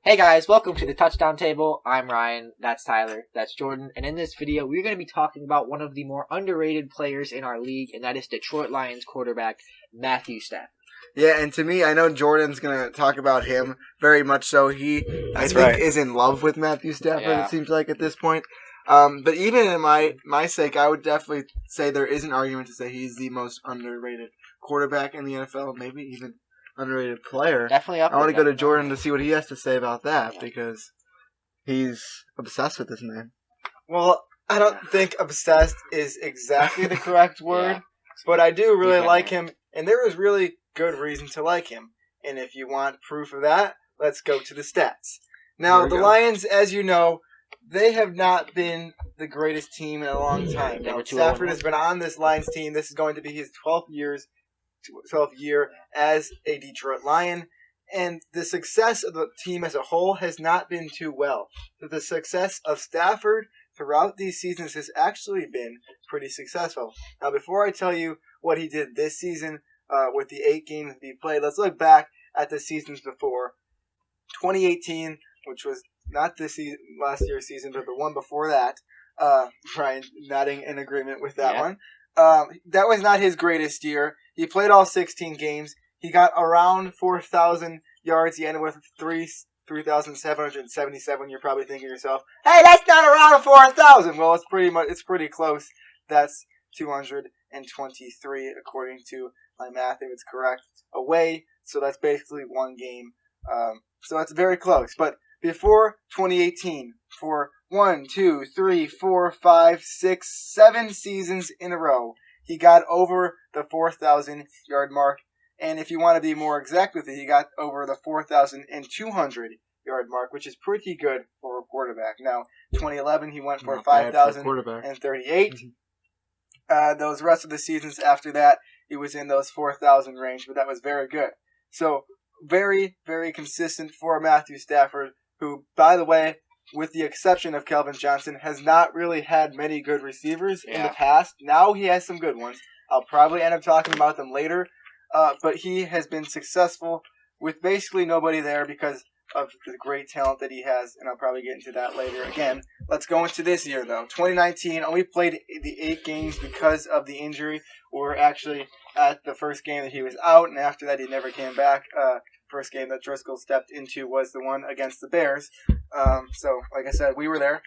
Hey guys, welcome to the Touchdown Table. I'm Ryan, that's Tyler, that's Jordan, and in this video we're going to be talking about one of the more underrated players in our league, and that is Detroit Lions quarterback Mathew Stafford. Yeah, and to me, I know Jordan's going to talk about him very much so. I think, is in love with Mathew Stafford, Yeah. It seems like, at this point. But even in my sake, I would definitely say there is an argument to say he's the most underrated quarterback in the NFL, maybe even underrated player. Definitely up I want to there, go to Jordan to see what he has to say about that, because he's obsessed with this man. Well, I don't think obsessed is exactly the correct word, but I do really like him, and there is really good reason to like him. And if you want proof of that, let's go to the stats. Now, the Lions, as you know, they have not been the greatest team in a long time. Now, Stafford has been on this Lions team. This is going to be his 12th year as a Detroit Lion. And the success of the team as a whole has not been too well. But the success of Stafford throughout these seasons has actually been pretty successful. Now, before I tell you what he did this season with the 8 games that he played, let's look back at the seasons before. 2018, which was not last year's season, but the one before that. Ryan nodding in agreement with that one. That was not his greatest year. He played all 16 games. He got around 4,000 yards. He ended with 3,777. You're probably thinking to yourself, "Hey, that's not around 4,000." Well, it's pretty close. That's 223 according to my math, if it's correct. Away, so that's basically one game. So that's very close. But before 2018, for 1, 2, 3, 4, 5, 6, 7 seasons in a row, he got over the 4,000 yard mark. And if you want to be more exact with it, he got over the 4,200 yard mark, which is pretty good for a quarterback. Now, 2011, he went for 5,038. Those rest of the seasons after that, he was in those 4,000 range, but that was very good. So, very, very consistent for Mathew Stafford, who, by the way, with the exception of Calvin Johnson, has not really had many good receivers in the past. Now he has some good ones. I'll probably end up talking about them later. But he has been successful with basically nobody there because of the great talent that he has, and I'll probably get into that later. Again, let's go into this year, though. 2019, only played the 8 games because of the injury. We're actually at the first game that he was out, and after that he never came back. First game that Driscoll stepped into was the one against the Bears. So, like I said, we were there.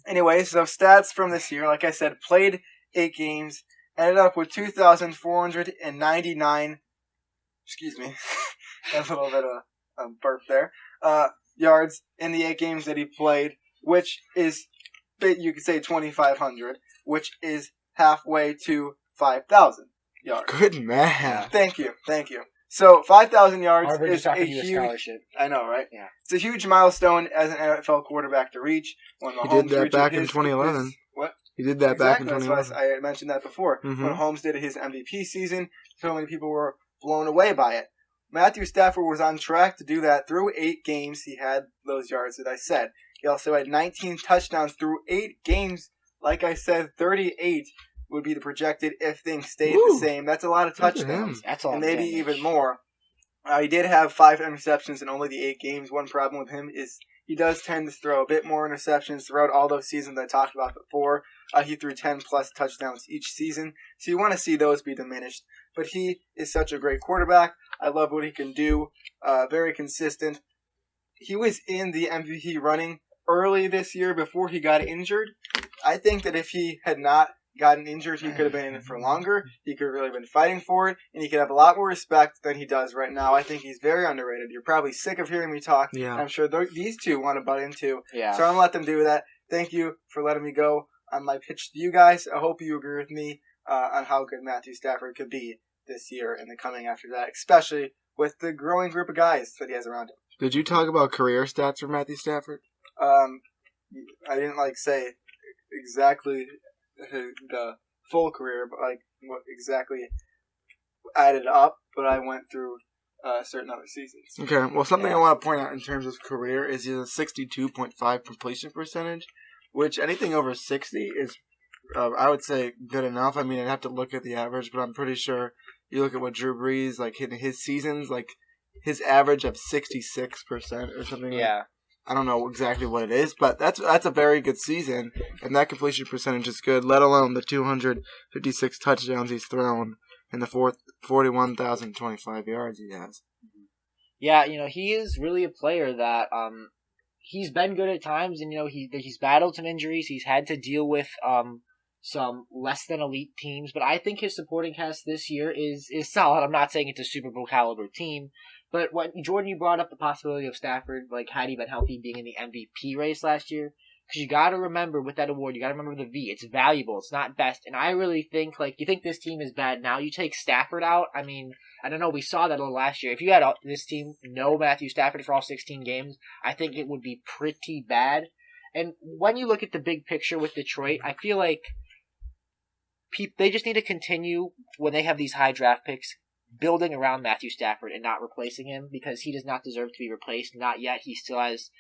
Anyway, so stats from this year, like I said, played 8 games. Ended up with 2,499, excuse me, a little bit of a burp there, yards in the 8 games that he played, which is, you could say 2,500, which is halfway to 5,000 yards. Good math. Thank you. So 5,000 yards is a huge scholarship. I know, right? Yeah. It's a huge milestone as an NFL quarterback to reach. When He did that back in 2011. What? He did that back in 2011. That's why I mentioned that before. Mm-hmm. When Holmes did his MVP season, so many people were blown away by it. Mathew Stafford was on track to do that through 8 games. He had those yards that I said. He also had 19 touchdowns through 8 games. Like I said, 38 would be the projected if things stayed the same. That's a lot of touchdowns. That's all. And maybe even more. He did have 5 interceptions in only the 8 games. One problem with him is he does tend to throw a bit more interceptions throughout all those seasons I talked about before. He threw 10-plus touchdowns each season, so you want to see those be diminished. But he is such a great quarterback. I love what he can do. Very consistent. He was in the MVP running early this year before he got injured. I think that if he had not gotten injured, he could have been in it for longer. He could have really been fighting for it, and he could have a lot more respect than he does right now. I think he's very underrated. You're probably sick of hearing me talk. Yeah. I'm sure these two want to butt in too. Yeah. So I'm going to let them do that. Thank you for letting me go on my pitch to you guys. I hope you agree with me on how good Mathew Stafford could be this year and the coming after that, especially with the growing group of guys that he has around him. Did you talk about career stats for Mathew Stafford? I didn't say exactly the full career, but what exactly added up, but I went through certain other seasons. Okay, well, something I want to point out in terms of career is he has a 62.5 completion percentage, which anything over 60 is, I would say, good enough. I mean, I'd have to look at the average, but I'm pretty sure you look at what Drew Brees, in his seasons, his average of 66% or something. Yeah. I don't know exactly what it is, but that's a very good season, and that completion percentage is good, let alone the 256 touchdowns he's thrown and the 41,025 yards he has. Yeah, he is really a player that he's been good at times, and he's battled some injuries. He's had to deal with some less than elite teams, but I think his supporting cast this year is solid. I'm not saying it's a Super Bowl caliber team, but Jordan, you brought up the possibility of Stafford, like had he been healthy, being in the MVP race last year. Because you got to remember with that award, you got to remember the V. It's valuable. It's not best. And I really think, you think this team is bad now. You take Stafford out. I mean, I don't know. We saw that last year. If you had this team, no Mathew Stafford for all 16 games, I think it would be pretty bad. And when you look at the big picture with Detroit, I feel like they just need to continue when they have these high draft picks, building around Mathew Stafford and not replacing him, because he does not deserve to be replaced. Not yet. He still has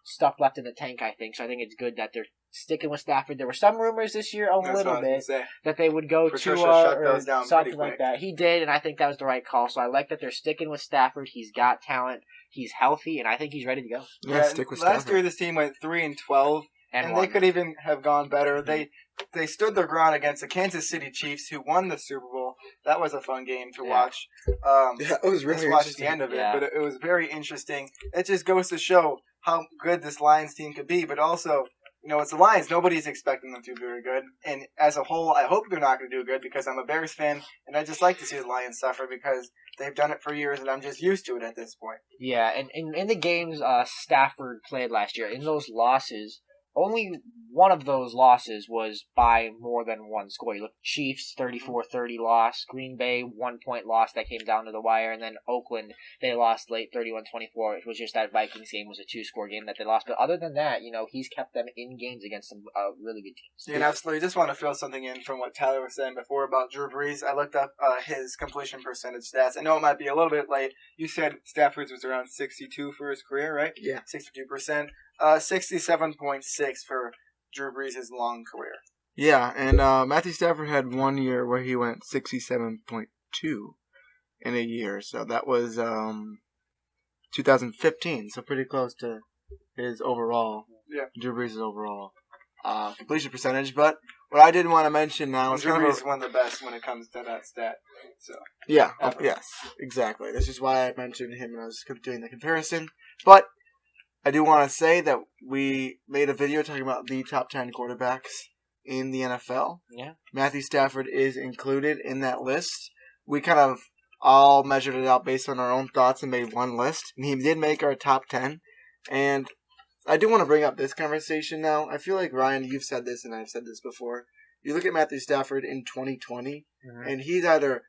stuff left in the tank, I think. So I think it's good that they're sticking with Stafford. There were some rumors this year, little bit, that they would go Patricia Tua shut those down or something pretty like quick. that. He did, and I think that was the right call. So I like that they're sticking with Stafford. He's got talent. He's healthy, and I think he's ready to go. Yeah, stick with last Stafford. year this team went 3-12, and they could even have gone better. Mm-hmm. They stood their ground against the Kansas City Chiefs, who won the Super Bowl. That was a fun game to watch. Yeah, it was really just watched interesting. the end of it, Yeah. but it was very interesting. It just goes to show how good this Lions team could be, but also, it's the Lions. Nobody's expecting them to be very good. And as a whole, I hope they're not going to do good, because I'm a Bears fan, and I just like to see the Lions suffer because they've done it for years, and I'm just used to it at this point. Yeah, and in the games Stafford played last year, in those losses, only one of those losses was by more than one score. You look, Chiefs 34-30 loss, Green Bay 1 point loss that came down to the wire, and then Oakland, they lost late 31-24. It was just that Vikings game was a 2-score game that they lost. But other than that, he's kept them in games against some really good teams. Yeah, and absolutely. Just want to fill something in from what Tyler was saying before about Drew Brees. I looked up his completion percentage stats. I know it might be a little bit late. You said Stafford's was around 62 for his career, right? Yeah. 62%. 67.6 for Drew Brees' long career. Yeah, and Matthew Stafford had 1 year where he went 67.2 in a year. So that was 2015. So pretty close to his overall, Drew Brees' overall completion percentage. But what I did want to mention now is Drew Brees is one of the best when it comes to that stat. So yeah, yes, exactly. This is why I mentioned him when I was doing the comparison. But I do want to say that we made a video talking about the top 10 quarterbacks in the NFL. Yeah. Matthew Stafford is included in that list. We kind of all measured it out based on our own thoughts and made one list. And he did make our top 10. And I do want to bring up this conversation now. I feel like, Ryan, you've said this and I've said this before. You look at Matthew Stafford in 2020, and he's either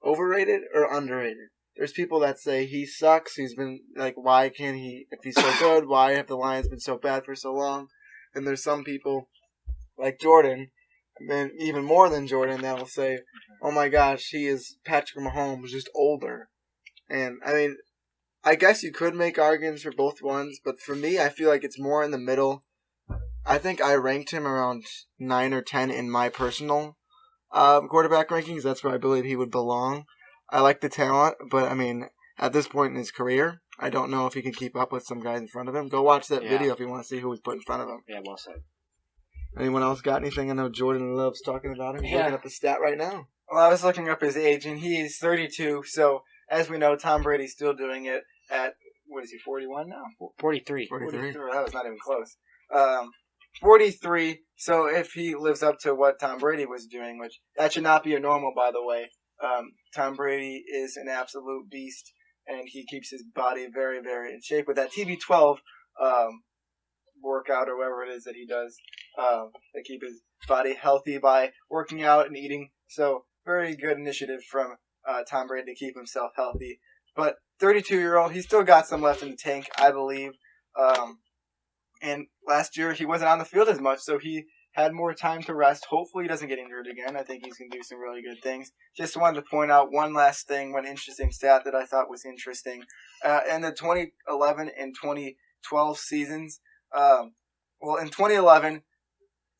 overrated or underrated. There's people that say he sucks. He's been why can't he, if he's so good, why have the Lions been so bad for so long? And there's some people like Jordan, and even more than Jordan, that will say, oh my gosh, he is Patrick Mahomes, just older. And I mean, I guess you could make arguments for both ones, but for me, I feel like it's more in the middle. I think I ranked him around 9 or 10 in my personal quarterback rankings. That's where I believe he would belong. I like the talent, but I mean, at this point in his career, I don't know if he can keep up with some guys in front of him. Go watch that video if you want to see who he's put in front of him. Yeah, well said. Anyone else got anything? I know Jordan loves talking about him. He's looking up the stat right now. Well, I was looking up his age, and he's 32. So, as we know, Tom Brady's still doing it at, what is he, 41 now? 43. 43. That was not even close. 43. So, if he lives up to what Tom Brady was doing, which that should not be a normal, by the way. Tom Brady is an absolute beast, and he keeps his body very, very in shape with that TB12 workout or whatever it is that he does. They keep his body healthy by working out and eating. So, very good initiative from Tom Brady to keep himself healthy. But 32-year-old, he's still got some left in the tank, I believe. And last year, he wasn't on the field as much, so he had more time to rest. Hopefully he doesn't get injured again. I think he's going to do some really good things. Just wanted to point out one last thing, one interesting stat that I thought was interesting. In the 2011 and 2012 seasons, in 2011,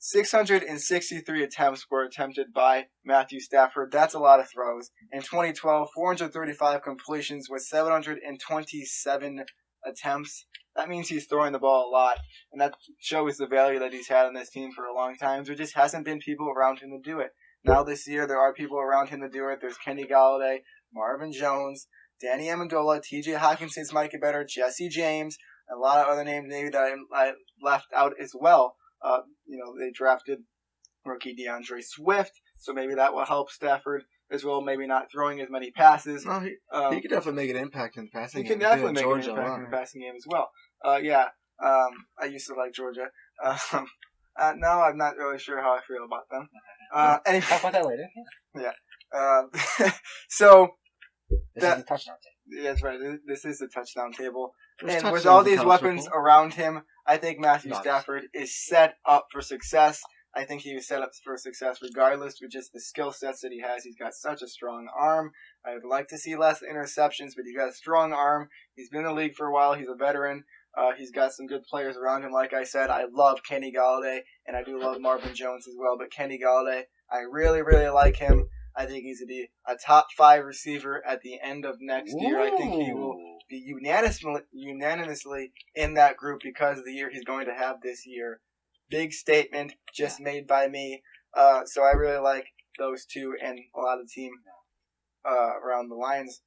663 attempts were attempted by Mathew Stafford. That's a lot of throws. In 2012, 435 completions with 727 attempts. That means he's throwing the ball a lot, and that shows the value that he's had on this team for a long time. There just hasn't been people around him to do it. Now this year, there are people around him to do it. There's Kenny Galladay, Marvin Jones, Danny Amendola, T.J. Hawkinson's might get better, Jesse James, and a lot of other names maybe that I left out as well. They drafted rookie DeAndre Swift, so maybe that will help Stafford as well. Maybe not throwing as many passes. No, he could definitely make an impact in the passing game. He can definitely make an impact in the passing game as well. I used to like Georgia. No, I'm not really sure how I feel about them. Anyway, talk about that later. Yeah. So this is the touchdown table. That's right. This is the touchdown table. There's And with all these weapons around him, I think Mathew Stafford is set up for success. I think he was set up for success regardless with just the skill sets that he has. He's got such a strong arm. I would like to see less interceptions, but he's got a strong arm. He's been in the league for a while. He's a veteran. He's got some good players around him. Like I said, I love Kenny Galladay, and I do love Marvin Jones as well. But Kenny Galladay, I really, really like him. I think he's going to be a top 5 receiver at the end of next year. I think he will be unanimously in that group because of the year he's going to have this year. Big statement just made by me. So I really like those two and a lot of the team around the Lions.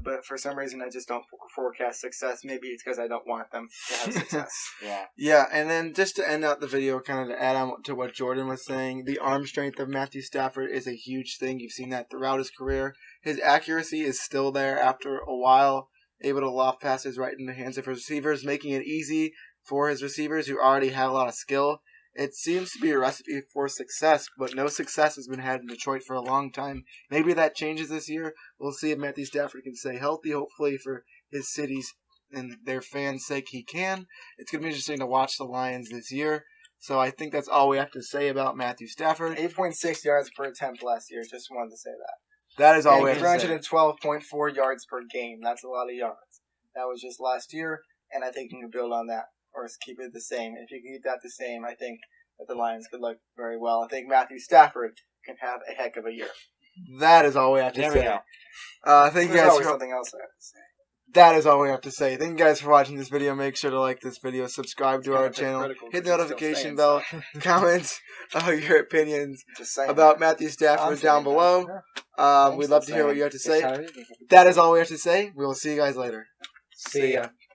But for some reason, I just don't forecast success. Maybe it's because I don't want them to have success. Yeah, and then just to end out the video, kind of to add on to what Jordan was saying, the arm strength of Mathew Stafford is a huge thing. You've seen that throughout his career. His accuracy is still there after a while, able to loft passes right in the hands of his receivers, making it easy for his receivers who already have a lot of skill. It seems to be a recipe for success, but no success has been had in Detroit for a long time. Maybe that changes this year. We'll see if Mathew Stafford can stay healthy, hopefully for his city's and their fans' sake he can. It's going to be interesting to watch the Lions this year. So I think that's all we have to say about Mathew Stafford. 8.6 yards per attempt last year. Just wanted to say that. That is all we have to say. 312.4 yards per game. That's a lot of yards. That was just last year, and I think you can build on that. Or keep it the same. If you can keep that the same, I think that the Lions could look very well. I think Mathew Stafford can have a heck of a year. That is all we have to say. Thank you guys for something else I have to say. That is all we have to say. Thank you guys for watching this video. Make sure to like this video, subscribe to our channel, hit the notification bell, comment your opinions about Mathew Stafford down below. We'd love to hear what you have to say. That is all we have to say. We will see you guys later. See ya.